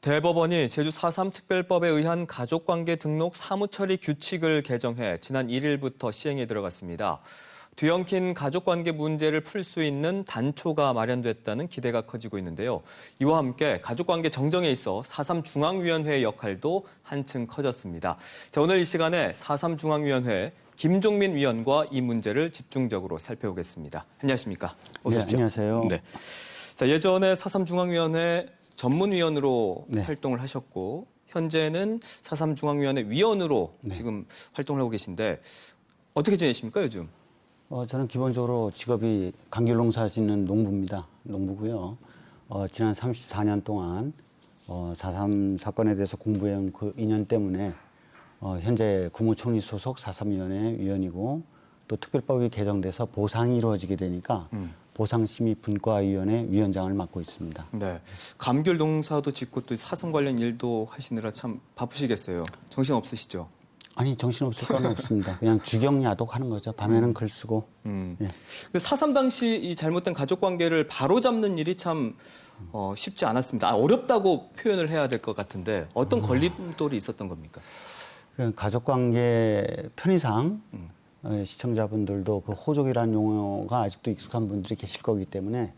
대법원이 제주 4.3 특별법에 의한 가족관계 등록 사무처리 규칙을 개정해 지난 1일부터 시행에 들어갔습니다. 뒤엉킨 가족관계 문제를 풀 수 있는 단초가 마련됐다는 기대가 커지고 있는데요. 이와 함께 가족관계 정정에 있어 4.3 중앙위원회의 역할도 한층 커졌습니다. 자, 오늘 이 시간에 4.3 중앙위원회 김종민 위원과 이 문제를 집중적으로 살펴보겠습니다. 안녕하십니까? 어서 오십시오. 네, 안녕하세요. 네. 자, 예전에 4.3 중앙위원회 전문위원으로 네. 활동을 하셨고 현재는 4.3 중앙위원회 위원으로 네. 지금 활동을 하고 계신데 어떻게 지내십니까, 요즘? 저는 기본적으로 직업이 감귤농사 짓는 농부입니다. 농부고요. 지난 34년 동안 4.3 사건에 대해서 공부해온 그 인연 때문에 현재 국무총리 소속 4.3위원회 위원이고 또 특별법이 개정돼서 보상이 이루어지게 되니까 보상심의분과위원회 위원장을 맡고 있습니다. 네. 감귤 농사도 짓고 또 사선 관련 일도 하시느라 참 바쁘시겠어요. 정신 없으시죠? 아니, 정신없을 건 없습니다. 그냥 주경야독 하는 거죠. 밤에는 글 쓰고. 예. 4.3 당시 이 잘못된 가족관계를 바로잡는 일이 참 쉽지 않았습니다. 어렵다고 표현을 해야 될 것 같은데 어떤 걸림돌이 있었던 겁니까? 가족관계 편의상 시청자분들도 그 호족이라는 용어가 아직도 익숙한 분들이 계실 거기 때문에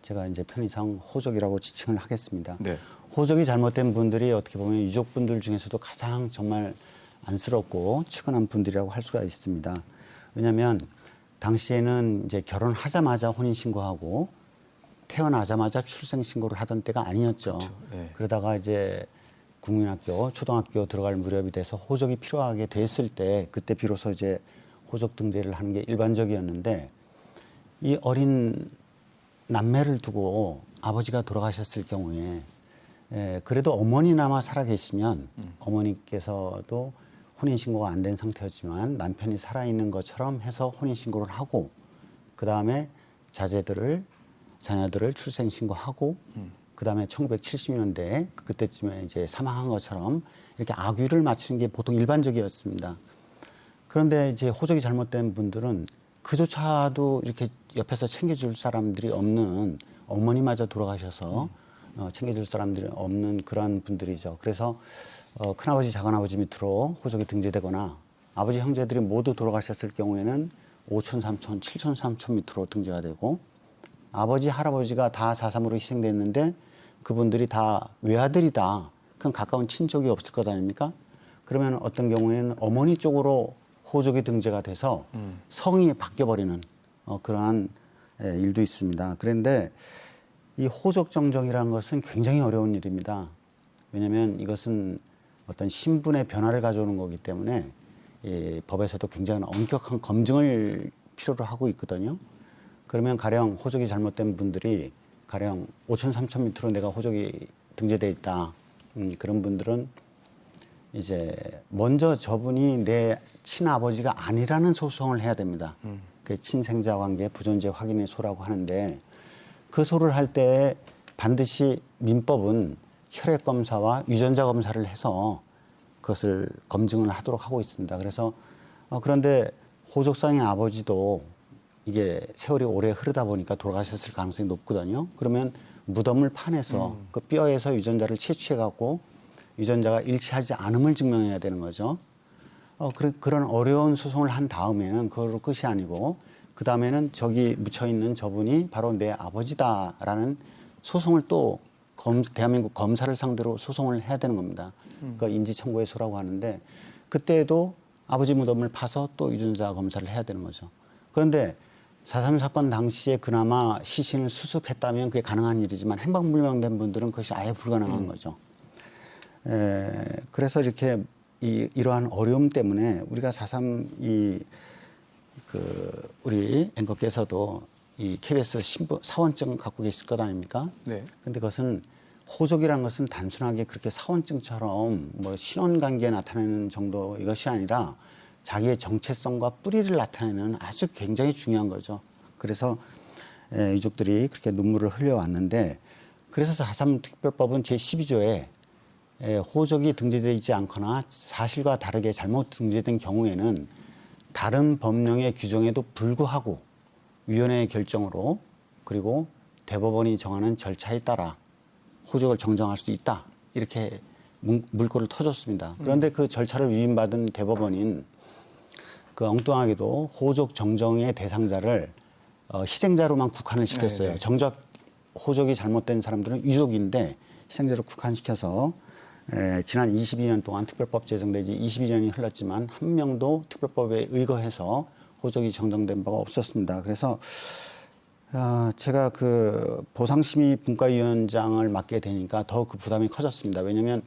제가 이제 편의상 호족이라고 지칭을 하겠습니다. 네. 호족이 잘못된 분들이 어떻게 보면 유족분들 중에서도 가장 정말 안쓰럽고 측은한 분들이라고 할 수가 있습니다. 왜냐하면 당시에는 이제 결혼하자마자 혼인신고하고 태어나자마자 출생신고를 하던 때가 아니었죠. 그렇죠. 네. 그러다가 이제 국민학교, 초등학교 들어갈 무렵이 돼서 호적이 필요하게 됐을 때 그때 비로소 이제 호적 등재를 하는 게 일반적이었는데 이 어린 남매를 두고 아버지가 돌아가셨을 경우에 그래도 어머니나마 살아계시면 어머니께서도 혼인신고가 안 된 상태였지만 남편이 살아있는 것처럼 해서 혼인신고를 하고 그다음에 자녀들을 출생신고하고 그다음에 1970년대에 그때쯤에 이제 사망한 것처럼 이렇게 악유를 맞추는 게 보통 일반적이었습니다. 그런데 이제 호적이 잘못된 분들은 그조차도 이렇게 옆에서 챙겨줄 사람들이 없는 어머니마저 돌아가셔서 챙겨줄 사람들이 없는 그런 분들이죠. 그래서 큰아버지, 작은아버지 밑으로 호적이 등재되거나 아버지 형제들이 모두 돌아가셨을 경우에는 오촌, 삼촌, 칠촌, 삼촌 밑으로 등재가 되고 아버지, 할아버지가 다 4.3으로 희생됐는데 그분들이 다 외아들이다. 그럼 가까운 친족이 없을 것 아닙니까? 그러면 어떤 경우에는 어머니 쪽으로 호적이 등재가 돼서 성이 바뀌어버리는 그러한 일도 있습니다. 그런데 이 호적 정정이라는 것은 굉장히 어려운 일입니다. 왜냐하면 이것은 어떤 신분의 변화를 가져오는 거기 때문에 법에서도 굉장히 엄격한 검증을 필요로 하고 있거든요. 그러면 가령 호적이 잘못된 분들이 가령 5천, 3천 밑으로 내가 호적이 등재돼 있다. 그런 분들은 이제 먼저 저분이 내 친아버지가 아니라는 소송을 해야 됩니다. 그 친생자 관계 부존재 확인의 소라고 하는데 그 소를 할 때 반드시 민법은 혈액 검사와 유전자 검사를 해서 그것을 검증을 하도록 하고 있습니다. 그래서 그런데 호적상의 아버지도 이게 세월이 오래 흐르다 보니까 돌아가셨을 가능성이 높거든요. 그러면 무덤을 파내서 그 뼈에서 유전자를 채취해 갖고 유전자가 일치하지 않음을 증명해야 되는 거죠. 그런 어려운 소송을 한 다음에는 그걸로 끝이 아니고 그 다음에는 저기 묻혀 있는 저분이 바로 내 아버지다라는 소송을 또 대한민국 검사를 상대로 소송을 해야 되는 겁니다. 그 인지청구의 소라고 하는데 그때도 아버지 무덤을 파서 또 유전자 검사를 해야 되는 거죠. 그런데 4.3 사건 당시에 그나마 시신을 수습했다면 그게 가능한 일이지만 행방불명된 분들은 그것이 아예 불가능한 거죠. 그래서 이렇게 이러한 어려움 때문에 우리가 4.3 우리 앵커께서도 이 KBS 사원증 갖고 계실 것 아닙니까? 네. 근데 그것은 호족이라는 것은 단순하게 그렇게 사원증처럼 뭐 신혼관계에 나타내는 정도 이것이 아니라 자기의 정체성과 뿌리를 나타내는 아주 굉장히 중요한 거죠. 그래서 유족들이 그렇게 눈물을 흘려왔는데 그래서 4.3 특별법은 제12조에 호적이 등재되어 있지 않거나 사실과 다르게 잘못 등재된 경우에는 다른 법령의 규정에도 불구하고 위원회의 결정으로 그리고 대법원이 정하는 절차에 따라 호적을 정정할 수 있다. 이렇게 물꼬를 터줬습니다. 그런데 그 절차를 위임받은 대법원인 그 엉뚱하게도 호적 정정의 대상자를 희생자로만 국한을 시켰어요. 네네. 정작 호적이 잘못된 사람들은 유족인데 희생자로 국한시켜서 지난 22년 동안 특별법 제정된 지 22년이 흘렀지만 한 명도 특별법에 의거해서 호적이 정정된 바가 없었습니다. 그래서 제가 그 보상심의 분과위원장을 맡게 되니까 더 그 부담이 커졌습니다. 왜냐하면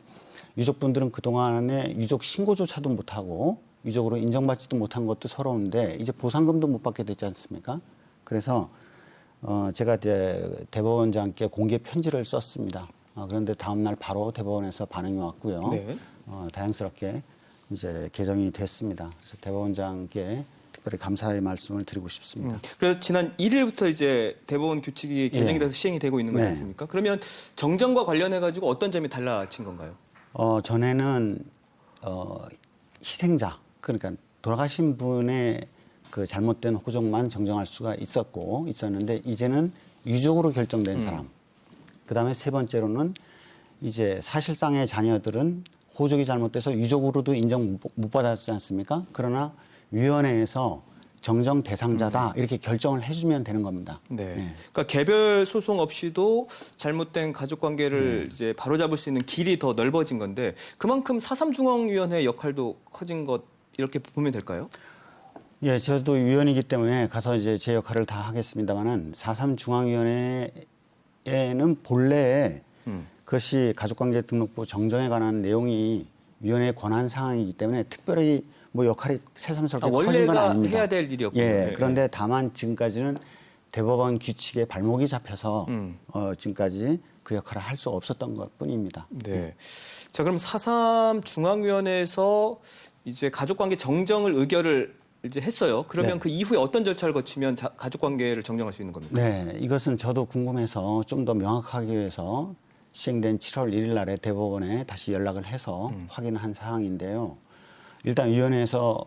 유족분들은 그동안에 유족 신고조차도 못하고 유족으로 인정받지도 못한 것도 서러운데 이제 보상금도 못 받게 됐지 않습니까? 그래서 제가 이제 대법원장께 공개 편지를 썼습니다. 그런데 다음 날 바로 대법원에서 반응이 왔고요. 네. 다행스럽게 이제 개정이 됐습니다. 그래서 대법원장께 특별히 감사의 말씀을 드리고 싶습니다. 그래서 지난 1일부터 이제 대법원 규칙이 개정이 돼서 시행이 되고 있는 거지 네. 않습니까? 그러면 정정과 관련해 가지고 어떤 점이 달라진 건가요? 전에는 희생자 그러니까 돌아가신 분의 그 잘못된 호적만 정정할 수가 있었는데 이제는 유족으로 결정된 사람. 그다음에 세 번째로는 이제 사실상의 자녀들은 호적이 잘못돼서 유족으로도 인정 못 받았지 않습니까? 그러나 위원회에서 정정 대상자다 이렇게 결정을 해주면 되는 겁니다. 네. 네. 그러니까 개별 소송 없이도 잘못된 가족 관계를 이제 바로잡을 수 있는 길이 더 넓어진 건데 그만큼 4.3중앙위원회 역할도 커진 것 이렇게 보면 될까요? 예, 저도 위원이기 때문에 가서 이제 제 역할을 다 하겠습니다만은 4.3중앙위원회에는 본래에 그것이 가족관계 등록부 정정에 관한 내용이 위원회의 권한 사항이기 때문에 특별히 뭐 역할이 새삼스럽게 커진 건 원래가 아닙니다. 해야 될 일이었군요. 예, 그런데 다만 지금까지는 대법원 규칙에 발목이 잡혀서 지금까지 그 역할을 할 수 없었던 것뿐입니다. 네. 자, 그럼 4.3중앙위원회에서 이제 가족관계 정정을 의결을 이제 했어요. 그러면 네. 그 이후에 어떤 절차를 거치면 가족관계를 정정할 수 있는 겁니까? 네, 이것은 저도 궁금해서 좀 더 명확하게 위해서 시행된 7월 1일 날에 대법원에 다시 연락을 해서 확인한 사항인데요. 일단 위원회에서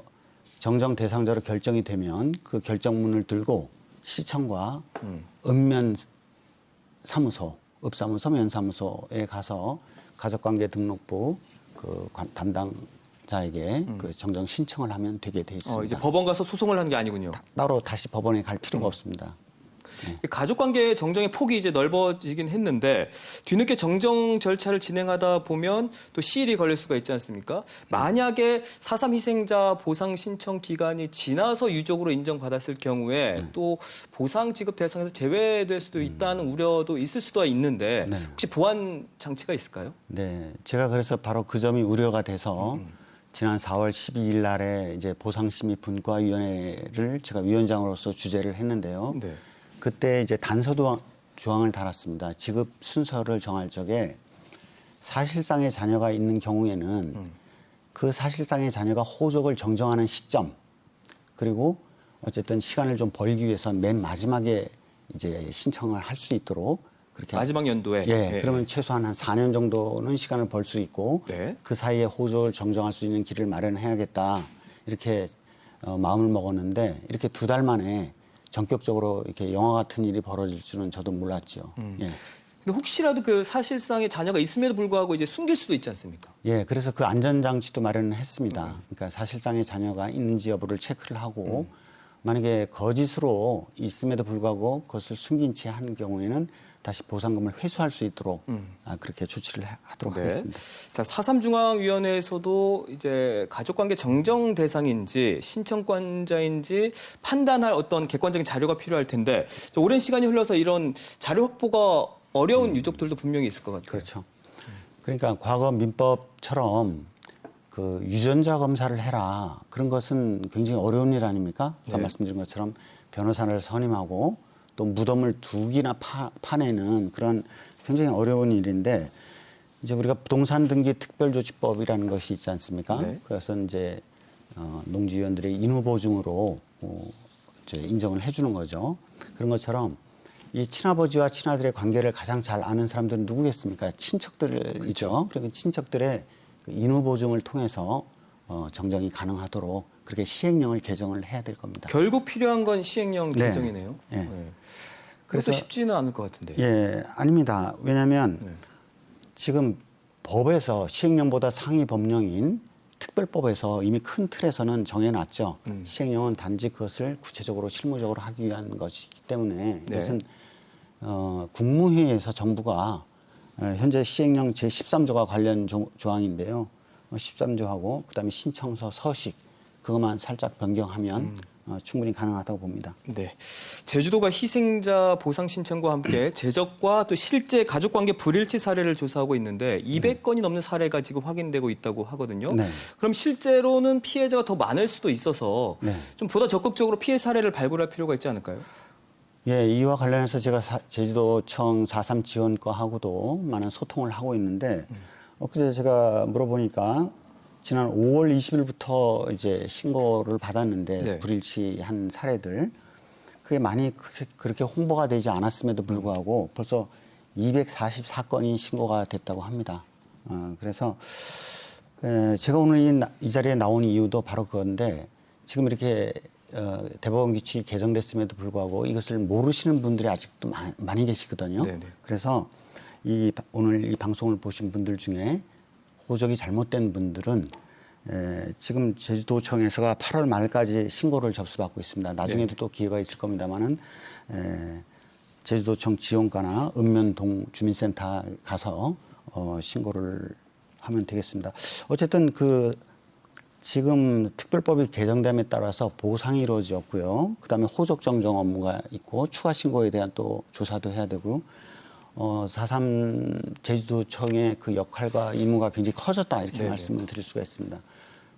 정정 대상자로 결정이 되면 그 결정문을 들고 시청과 읍면 사무소, 읍사무소, 면사무소에 가서 가족관계 등록부 그 담당자에게 그 정정 신청을 하면 되게 돼 있습니다. 이제 법원 가서 소송을 하는 게 아니군요. 따로 다시 법원에 갈 필요가 없습니다. 가족관계 정정의 폭이 이제 넓어지긴 했는데 뒤늦게 정정 절차를 진행하다 보면 또 시일이 걸릴 수가 있지 않습니까? 만약에 4.3 희생자 보상 신청 기간이 지나서 유족으로 인정받았을 경우에 또 보상 지급 대상에서 제외될 수도 있다는 우려도 있을 수도 있는데 네. 혹시 보완 장치가 있을까요? 네, 제가 그래서 바로 그 점이 우려가 돼서 지난 4월 12일 날에 이제 보상심의 분과위원회를 제가 위원장으로서 주재를 했는데요. 네. 그때 이제 단서 조항을 달았습니다. 지급 순서를 정할 적에 사실상의 자녀가 있는 경우에는 그 사실상의 자녀가 호적을 정정하는 시점 그리고 어쨌든 시간을 좀 벌기 위해서 맨 마지막에 이제 신청을 할 수 있도록 그렇게 마지막 연도에 예, 그러면 최소한 한 4년 정도는 시간을 벌 수 있고 네. 그 사이에 호적을 정정할 수 있는 길을 마련해야겠다 이렇게 마음을 먹었는데 이렇게 2달 만에 전격적으로 이렇게 영화 같은 일이 벌어질 줄은 저도 몰랐죠. 예. 근데 혹시라도 그 사실상의 자녀가 있음에도 불구하고 이제 숨길 수도 있지 않습니까? 예, 그래서 그 안전장치도 마련을 했습니다. 그러니까 사실상의 자녀가 있는지 여부를 체크를 하고 만약에 거짓으로 있음에도 불구하고 그것을 숨긴 채 하는 경우에는 다시 보상금을 회수할 수 있도록 그렇게 조치를 하도록 하겠습니다. 자, 4.3중앙위원회에서도 이제 가족관계 정정 대상인지 신청권자인지 판단할 어떤 객관적인 자료가 필요할 텐데 오랜 시간이 흘러서 이런 자료 확보가 어려운 유족들도 분명히 있을 것 같아요. 그렇죠. 그러니까 과거 민법처럼 그 유전자 검사를 해라 그런 것은 굉장히 어려운 일 아닙니까? 아까 네. 말씀드린 것처럼 변호사를 선임하고 또 무덤을 2기나 파내는 그런 굉장히 어려운 일인데 이제 우리가 부동산 등기 특별조치법이라는 것이 있지 않습니까? 네. 그것은 이제 농지위원들의 인후 보증으로 이제 인정을 해주는 거죠. 그런 것처럼 이 친아버지와 친아들의 관계를 가장 잘 아는 사람들은 누구겠습니까? 친척들이죠. 그리고 친척들의 그 인후 보증을 통해서 정정이 가능하도록 그렇게 시행령을 개정을 해야 될 겁니다. 결국 필요한 건 시행령 네. 개정이네요. 네. 네. 그래서 쉽지는 않을 것 같은데. 예, 아닙니다. 왜냐하면 지금 법에서 시행령보다 상위 법령인 특별법에서 이미 큰 틀에서는 정해놨죠. 시행령은 단지 그것을 구체적으로 실무적으로 하기 위한 것이기 때문에 이것은 국무회의에서 정부가 현재 시행령 제13조가 관련 조항인데요. 13조하고 그다음에 신청서 서식 그것만 살짝 변경하면 충분히 가능하다고 봅니다. 네, 제주도가 희생자 보상 신청과 함께 제적과 또 실제 가족관계 불일치 사례를 조사하고 있는데 200건이 넘는 사례가 지금 확인되고 있다고 하거든요. 네. 그럼 실제로는 피해자가 더 많을 수도 있어서 네. 좀 보다 적극적으로 피해 사례를 발굴할 필요가 있지 않을까요? 예, 이와 관련해서 제가 제주도청 4.3 지원과하고도 많은 소통을 하고 있는데 엊그제 제가 물어보니까 지난 5월 20일부터 이제 신고를 받았는데 네. 불일치한 사례들 그게 많이 그렇게 홍보가 되지 않았음에도 불구하고 벌써 244건이 신고가 됐다고 합니다. 그래서 제가 오늘 이 자리에 나온 이유도 바로 그건데 지금 이렇게 대법원 규칙이 개정됐음에도 불구하고 이것을 모르시는 분들이 아직도 많이 계시거든요. 네네. 그래서 오늘 이 방송을 보신 분들 중에 호적이 잘못된 분들은 지금 제주도청에서가 8월 말까지 신고를 접수받고 있습니다. 나중에도 또 기회가 있을 겁니다만은 제주도청 지원과나 읍면동 주민센터 가서 신고를 하면 되겠습니다. 어쨌든 지금 특별법이 개정됨에 따라서 보상이 이루어졌고요. 그다음에 호적 정정 업무가 있고 추가 신고에 대한 또 조사도 해야 되고 4.3 제주도청의 그 역할과 임무가 굉장히 커졌다 이렇게 네네. 말씀을 드릴 수가 있습니다.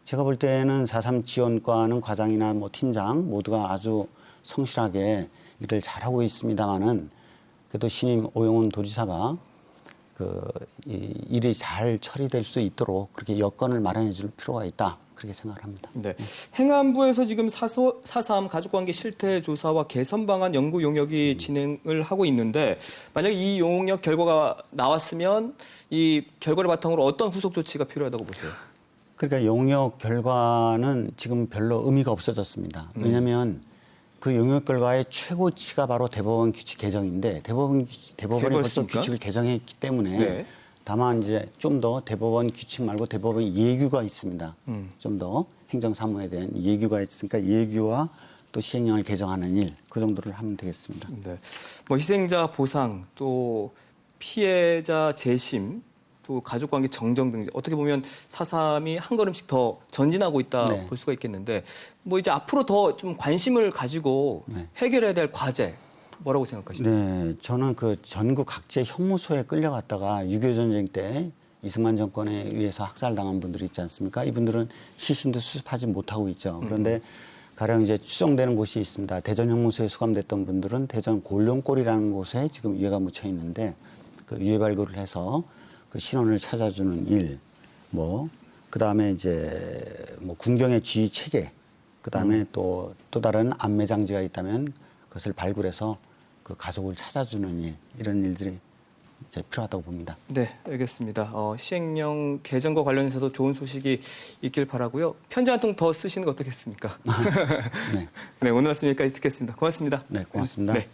제가 볼 때는 4.3 지원과는 과장이나 뭐 팀장 모두가 아주 성실하게 일을 잘하고 있습니다만은 그래도 신임 오영훈 도지사가 이 일이 잘 처리될 수 있도록 그렇게 여건을 마련해 줄 필요가 있다. 그렇게 생각을 합니다. 네. 행안부에서 지금 4.3 가족관계 실태 조사와 개선 방안 연구 용역이 진행을 하고 있는데 만약 이 용역 결과가 나왔으면 이 결과를 바탕으로 어떤 후속 조치가 필요하다고 보세요? 그러니까 용역 결과는 지금 별로 의미가 없어졌습니다. 왜냐하면 그 용역 결과의 최고치가 바로 대법원 규칙 개정인데 대법원이 벌써 규칙을 개정했기 때문에 네. 다만 이제 좀 더 대법원 규칙 말고 대법원 예규가 있습니다. 좀 더 행정사무에 대한 예규가 있으니까 예규와 또 시행령을 개정하는 일 그 정도를 하면 되겠습니다. 네. 뭐 희생자 보상 또 피해자 재심 또 가족관계 정정 등 어떻게 보면 4.3이 한 걸음씩 더 전진하고 있다 네. 볼 수가 있겠는데 뭐 이제 앞으로 더 좀 관심을 가지고 해결해야 될 과제 뭐라고 생각하십니까? 네, 저는 전국 각지의 형무소에 끌려갔다가 6.25 전쟁 때 이승만 정권에 의해서 학살당한 분들이 있지 않습니까? 이분들은 시신도 수습하지 못하고 있죠. 그런데 가령 이제 추정되는 곳이 있습니다. 대전 형무소에 수감됐던 분들은 대전 골룡골이라는 곳에 지금 유해가 묻혀 있는데 그 유해 발굴을 해서 그 신원을 찾아주는 일, 그다음에 이제 군경의 지휘 체계, 그다음에 또 다른 안매 장지가 있다면 그것을 발굴해서 그 가족을 찾아주는 일, 이런 일들이 이제 필요하다고 봅니다. 네, 알겠습니다. 시행령 개정과 관련해서도 좋은 소식이 있길 바라고요. 편지 한 통 더 쓰시는 거 어떻겠습니까? 네. 네, 오늘 말씀 여기까지 듣겠습니다. 고맙습니다. 네, 고맙습니다. 네.